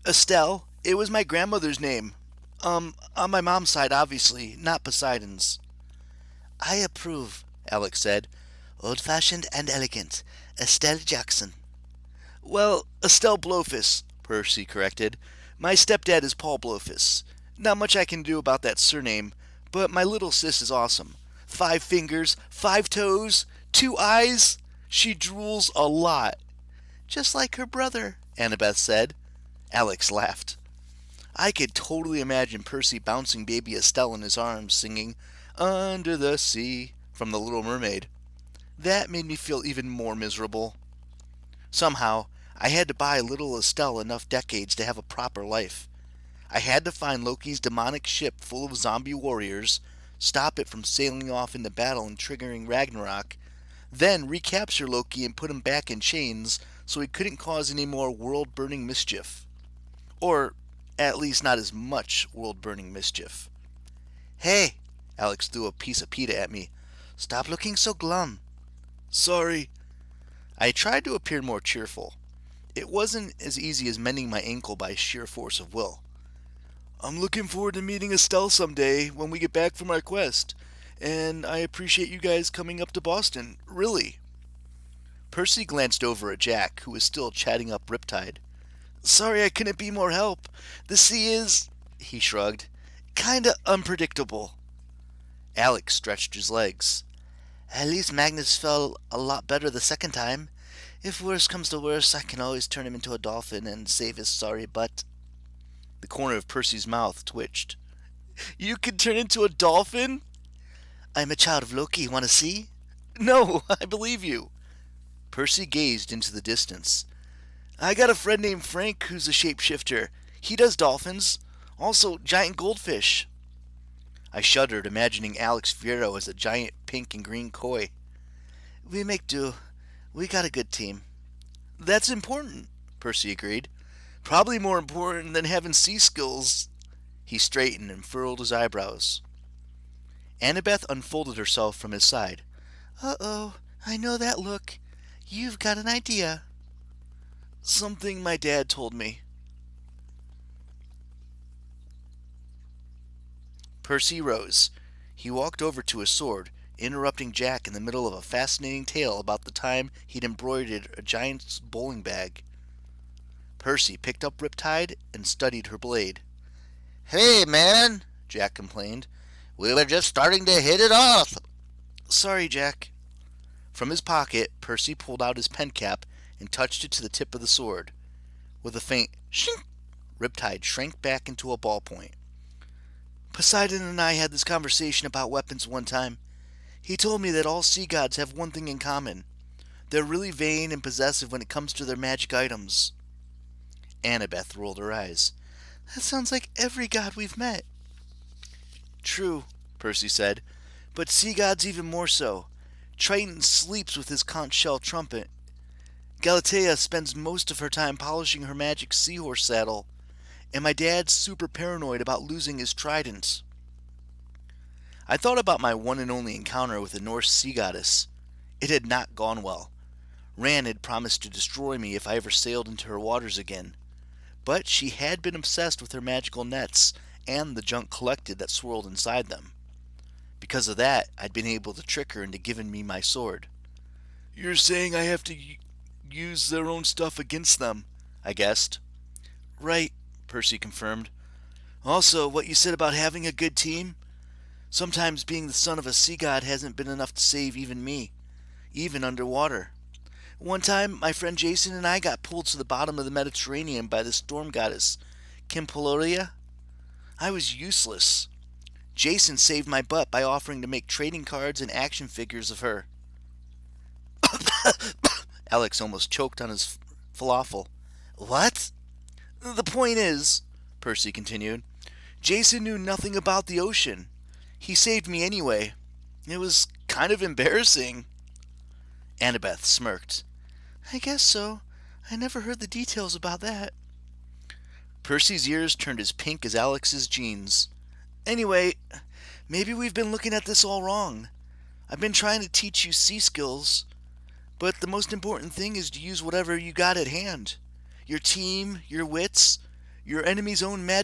Estelle, it was my grandmother's name. On my mom's side, obviously, not Poseidon's. I approve, Alex said. Old-fashioned and elegant. Estelle Jackson. Well, Estelle Blofus, Percy corrected. My stepdad is Paul Blofus. Not much I can do about that surname, but my little sis is awesome. 5 fingers, 5 toes, 2 eyes. She drools a lot. Just like her brother, Annabeth said. Alex laughed. I could totally imagine Percy bouncing baby Estelle in his arms, singing Under the Sea from The Little Mermaid. That made me feel even more miserable. Somehow, I had to buy little Estelle enough decades to have a proper life. I had to find Loki's demonic ship full of zombie warriors, stop it from sailing off into battle and triggering Ragnarok, then recapture Loki and put him back in chains so he couldn't cause any more world-burning mischief. Or, at least not as much world-burning mischief. Hey, Alex threw a piece of pita at me. Stop looking so glum. Sorry. I tried to appear more cheerful. It wasn't as easy as mending my ankle by sheer force of will. I'm looking forward to meeting Estelle someday when we get back from our quest, and I appreciate you guys coming up to Boston, really. Percy glanced over at Jack, who was still chatting up Riptide. Sorry I couldn't be more help. The sea is, he shrugged, kinda unpredictable. Alex stretched his legs. At least Magnus fell a lot better the second time. If worse comes to worse, I can always turn him into a dolphin and save his sorry butt. The corner of Percy's mouth twitched. You could turn into a dolphin? I'm a child of Loki, want to see? No, I believe you. Percy gazed into the distance. I got a friend named Frank who's a shapeshifter. He does dolphins. Also, giant goldfish. I shuddered, imagining Alex Vero as a giant pink and green koi. We make do. We got a good team. That's important, Percy agreed. Probably more important than having sea skills. He straightened and furrowed his eyebrows. Annabeth unfolded herself from his side. Uh-oh, I know that look. You've got an idea. Something my dad told me. Percy rose. He walked over to his sword, interrupting Jack in the middle of a fascinating tale about the time he'd embroidered a giant's bowling bag. Percy picked up Riptide and studied her blade. Hey, man, Jack complained. We were just starting to hit it off. Sorry, Jack. From his pocket, Percy pulled out his pen cap and touched it to the tip of the sword. With a faint shink, Riptide shrank back into a ballpoint. Poseidon and I had this conversation about weapons one time. He told me that all sea gods have one thing in common. They're really vain and possessive when it comes to their magic items. Annabeth rolled her eyes. That sounds like every god we've met. True, Percy said, but sea gods even more so. Triton sleeps with his conch shell trumpet. Galatea spends most of her time polishing her magic seahorse saddle, and my dad's super paranoid about losing his trident. I thought about my one and only encounter with the Norse sea goddess. It had not gone well. Ran had promised to destroy me if I ever sailed into her waters again. But she had been obsessed with her magical nets and the junk collected that swirled inside them. Because of that, I'd been able to trick her into giving me my sword. You're saying I have to use their own stuff against them, I guessed. Right, Percy confirmed. Also, what you said about having a good team? Sometimes being the son of a sea god hasn't been enough to save even me, even underwater. One time, my friend Jason and I got pulled to the bottom of the Mediterranean by the storm goddess, Kimpoloria. I was useless. Jason saved my butt by offering to make trading cards and action figures of her. Alex almost choked on his falafel. What? The point is, Percy continued, Jason knew nothing about the ocean. He saved me anyway. It was kind of embarrassing. Annabeth smirked. I guess so. I never heard the details about that. Percy's ears turned as pink as Alex's jeans. Anyway, maybe we've been looking at this all wrong. I've been trying to teach you sea skills, but the most important thing is to use whatever you got at hand. Your team, your wits, Your enemy's own magic